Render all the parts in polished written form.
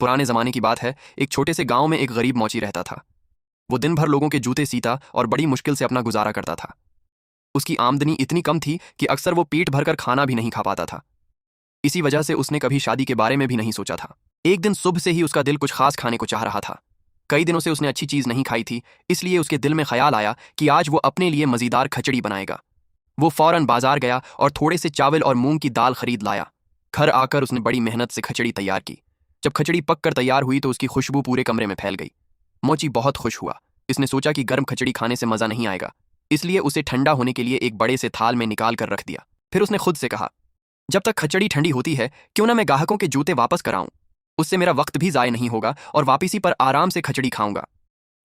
पुराने जमाने की बात है। एक छोटे से गांव में एक गरीब मौची रहता था। वो दिन भर लोगों के जूते सीता और बड़ी मुश्किल से अपना गुजारा करता था। उसकी आमदनी इतनी कम थी कि अक्सर वो पेट भरकर खाना भी नहीं खा पाता था। इसी वजह से उसने कभी शादी के बारे में भी नहीं सोचा था। एक दिन सुबह से ही उसका दिल कुछ खास खाने को चाह रहा था। कई दिनों से उसने अच्छी चीज नहीं खाई थी, इसलिए उसके दिल में ख्याल आया कि आज वो अपने लिए मज़ेदार खिचड़ी बनाएगा। वो फौरन बाजार गया और थोड़े से चावल और मूंग की दाल खरीद लाया। घर आकर उसने बड़ी मेहनत से खिचड़ी तैयार की। जब खिचड़ी पककर तैयार हुई तो उसकी खुशबू पूरे कमरे में फैल गई। मोची बहुत खुश हुआ। इसने सोचा कि गर्म खिचड़ी खाने से मजा नहीं आएगा, इसलिए उसे ठंडा होने के लिए एक बड़े से थाल में निकाल कर रख दिया। फिर उसने खुद से कहा, जब तक खिचड़ी ठंडी होती है क्यों ना मैं ग्राहकों के जूते वापस कराऊं। उससे मेरा वक्त भी जाय नहीं होगा और वापसी पर आराम से खिचड़ी खाऊंगा।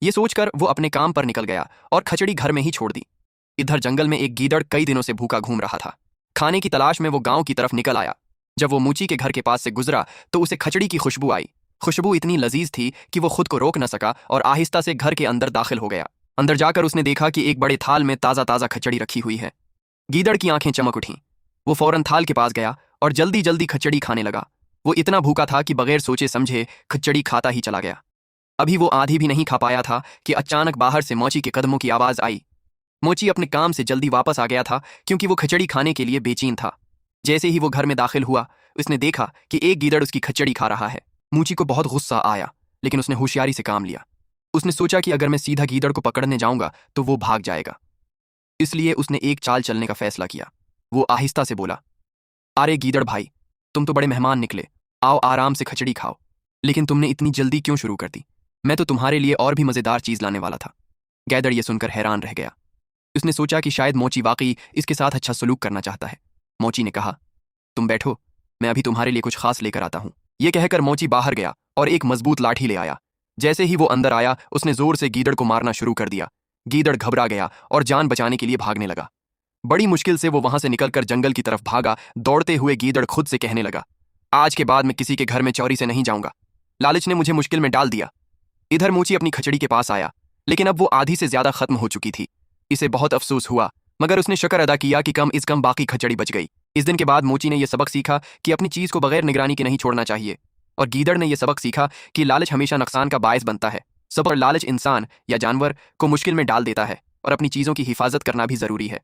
ये सोचकर वो अपने काम पर निकल गया और खिचड़ी घर में ही छोड़ दी। इधर जंगल में एक गीदड़ कई दिनों से भूखा घूम रहा था। खाने की तलाश में वो गांव की तरफ निकल आया। जब वो मूची के घर के पास से गुजरा तो उसे खिचड़ी की खुशबू आई। खुशबू इतनी लजीज थी कि वो खुद को रोक न सका और आहिस्ता से घर के अंदर दाखिल हो गया। अंदर जाकर उसने देखा कि एक बड़े थाल में ताज़ा ताज़ा खिचड़ी रखी हुई है। गीदड़ की आंखें चमक उठीं। वो फौरन थाल के पास गया और जल्दी जल्दी खिचड़ी खाने लगा। वो इतना भूखा था कि बगैर सोचे समझे खिचड़ी खाता ही चला गया। अभी वो आधी भी नहीं खा पाया था कि अचानक बाहर से मोची के कदमों की आवाज आई। मोची अपने काम से जल्दी वापस आ गया था क्योंकि वो खिचड़ी खाने के लिए बेचैन था। जैसे ही वो घर में दाखिल हुआ, उसने देखा कि एक गीदड़ उसकी खिचड़ी खा रहा है। मूची को बहुत गुस्सा आया, लेकिन उसने होशियारी से काम लिया। उसने सोचा कि अगर मैं सीधा गीदड़ को पकड़ने जाऊंगा तो वो भाग जाएगा, इसलिए उसने एक चाल चलने का फैसला किया। वो आहिस्ता से बोला, अरे गीदड़ भाई, तुम तो बड़े मेहमान निकले, आओ आराम से खिचड़ी खाओ। लेकिन तुमने इतनी जल्दी क्यों शुरू कर दी? मैं तो तुम्हारे लिए और भी मजेदार चीज लाने वाला था। गैदड़ ये सुनकर हैरान रह गया। उसने सोचा कि शायद मोची वाकई इसके साथ अच्छा सलूक करना चाहता है। मोची ने कहा, तुम बैठो, मैं अभी तुम्हारे लिए कुछ खास लेकर आता हूं। यह कहकर मोची बाहर गया और एक मजबूत लाठी ले आया। जैसे ही वो अंदर आया, उसने जोर से गीदड़ को मारना शुरू कर दिया। गीदड़ घबरा गया और जान बचाने के लिए भागने लगा। बड़ी मुश्किल से वो वहां से निकलकर जंगल की तरफ भागा। दौड़ते हुए गीदड़ खुद से कहने लगा, आज के बाद मैं किसी के घर में चोरी से नहीं जाऊंगा। लालच ने मुझे मुश्किल में डाल दिया। इधर मूची अपनी खिचड़ी के पास आया, लेकिन अब वो आधी से ज्यादा खत्म हो चुकी थी। इसे बहुत अफसोस हुआ, मगर उसने शुक्र अदा किया कि कम इस कम बाकी खिचड़ी बच गई। इस दिन के बाद मूची ने यह सबक सीखा कि अपनी चीज को बगैर निगरानी के नहीं छोड़ना चाहिए। और गीदड़ ने यह सबक सीखा कि लालच हमेशा नुकसान का बायस बनता है। सब पर लालच इंसान या जानवर को मुश्किल में डाल देता है और अपनी चीजों की हिफाजत करना भी जरूरी है।